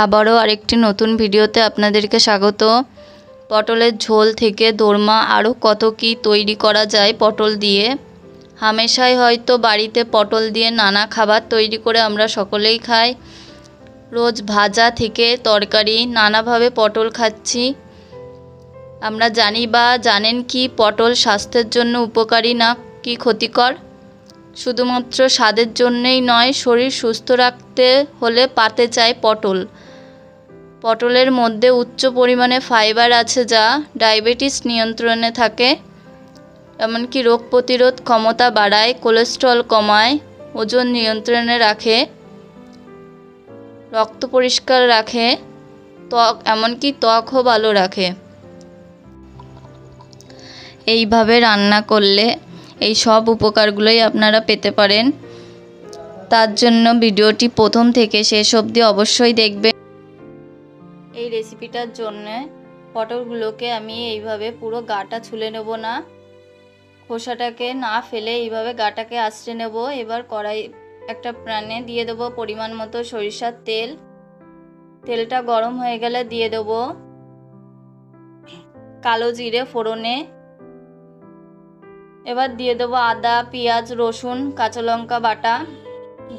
আবারও আরেকটি নতুন ভিডিওতে আপনাদেরকে স্বাগত। পটলের ঝোল থেকে দোরমা আরও কত কি তৈরি করা যায় পটল দিয়ে। হামেশাই হয়তো বাড়িতে পটল দিয়ে নানা খাবার তৈরি করে আমরা সকলেই খাই। রোজ ভাজা থেকে তরকারি নানাভাবে পটল খাচ্ছি। আমরা জানি বা জানেন কি পটল স্বাস্থ্যের জন্য উপকারী না কি ক্ষতিকর? শুধুমাত্র স্বাদের জন্যই নয়, শরীর সুস্থ রাখতে হলে পাতে চাই পটল। পটলের মধ্যে উচ্চ পরিমাণে ফাইবার আছে যা ডায়াবেটিস নিয়ন্ত্রণে থাকে, এমনকি রোগ প্রতিরোধ ক্ষমতা বাড়ায়, কোলেস্টেরল কমায়, ওজন নিয়ন্ত্রণে রাখে, রক্ত পরিষ্কার রাখে, এমনকি ত্বকও ভালো রাখে। এইভাবে রান্না করলে এই সব উপকারগুলোই আপনারা পেতে পারেন। তার জন্য ভিডিওটি প্রথম থেকে শেষ অবধি অবশ্যই দেখবেন। এই রেসিপিটার জন্য পটলগুলোকে আমি এইভাবে পুরো গাটা ছুলে নেব না, খোসাটাকে না ফেলে এইভাবে গাটাকে আঁচড়ে নেব। এবার কড়াই একটা প্যানে দিয়ে দেবো পরিমাণ মতো সরিষার তেল। তেলটা গরম হয়ে গেলে দিয়ে দেব কালো জিরে ফোড়নে। এবার দিয়ে দেবো আদা, পেঁয়াজ, রসুন, কাঁচা লঙ্কা বাটা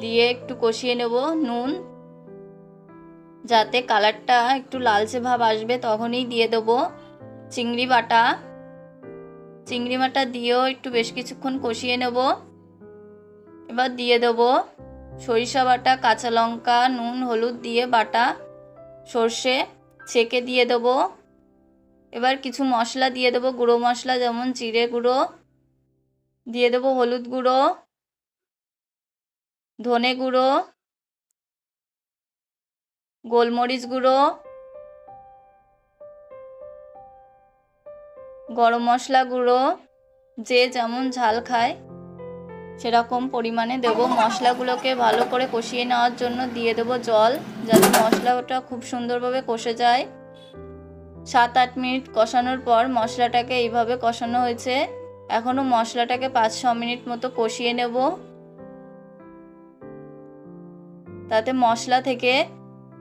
দিয়ে একটু কষিয়ে নেব। নুন, যাতে কালারটা একটু লালচে ভাব আসবে তখনই দিয়ে দেবো চিংড়ি বাটা। চিংড়ি বাটা দিয়েও একটু বেশ কিছুক্ষণ কষিয়ে নেব। এবার দিয়ে দেবো সরিষা বাটা, কাঁচা লঙ্কা, নুন, হলুদ দিয়ে বাটা সর্ষে ছেঁকে দিয়ে দেবো। এবার কিছু মশলা দিয়ে দেবো, গুঁড়ো মশলা যেমন জিরে গুঁড়ো, দিয়ে দেবো হলুদ গুঁড়ো, ধনে গুঁড়ো, গোলমরিচ গুঁড়ো, গরম মশলা গুঁড়ো, যে যেমন ঝাল খায় সেরকম পরিমাণে দেবো। মশলাগুলোকে ভালো করে কষিয়ে নেওয়ার জন্য দিয়ে দেবো জল, যাতে মশলাটা খুব সুন্দরভাবে কষে যায়। 7-8 মিনিট কষানোর পর মশলাটাকে এইভাবে কষানো হয়েছে। এখনও মশলাটাকে 5-6 মিনিট মতো কষিয়ে নেব, তাতে মশলা থেকে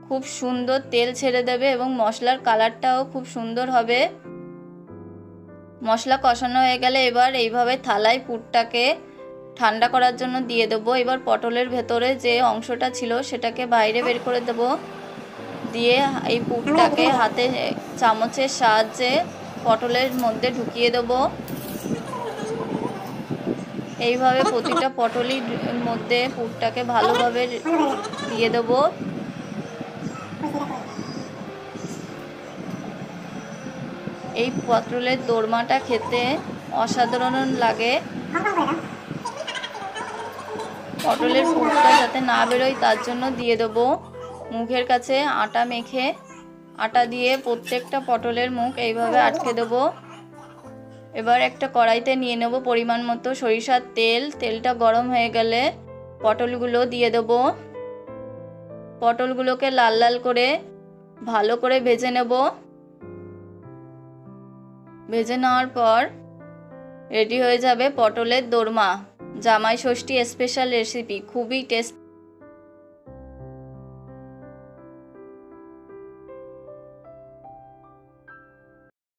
খুব সুন্দর তেল ছেড়ে দেবে এবং মশলার কালারটাও খুব সুন্দর হবে। মশলা কষানো হয়ে গেলে এবার এইভাবে থালায় পুরটাকে ঠান্ডা করার জন্য দিয়ে দেবো। এবার পটলের ভেতরে যে অংশটা ছিল সেটাকে বাইরে বের করে দেব। দিয়ে এই পুরটাকে হাতে চামচের সাহায্যে পটলের মধ্যে ঢুকিয়ে দেব। এইভাবে প্রতিটা পটলের মধ্যে পুরটাকে ভালোভাবে দিয়ে দেব। এই পটলের দোরমাটা খেতে অসাধারণ লাগে। পটলের পুরটা যাতে না বেরোয় তার জন্য দিয়ে দেবো মুখের কাছে আটা মেখে, আটা দিয়ে প্রত্যেকটা পটলের মুখ এইভাবে আটকে দেবো। এবার একটা কড়াইতে নিয়ে নেব পরিমাণ মতো সরিষার তেল। তেলটা গরম হয়ে গেলে পটলগুলো দিয়ে দেবো। পটলগুলোকে লাল লাল করে ভালো করে ভেজে নেব। ভেজে নেওয়ার পর রেডি হয়ে যাবে পটলের দোরমা। জামাই ষষ্ঠী স্পেশাল রেসিপি, খুবই টেস্ট।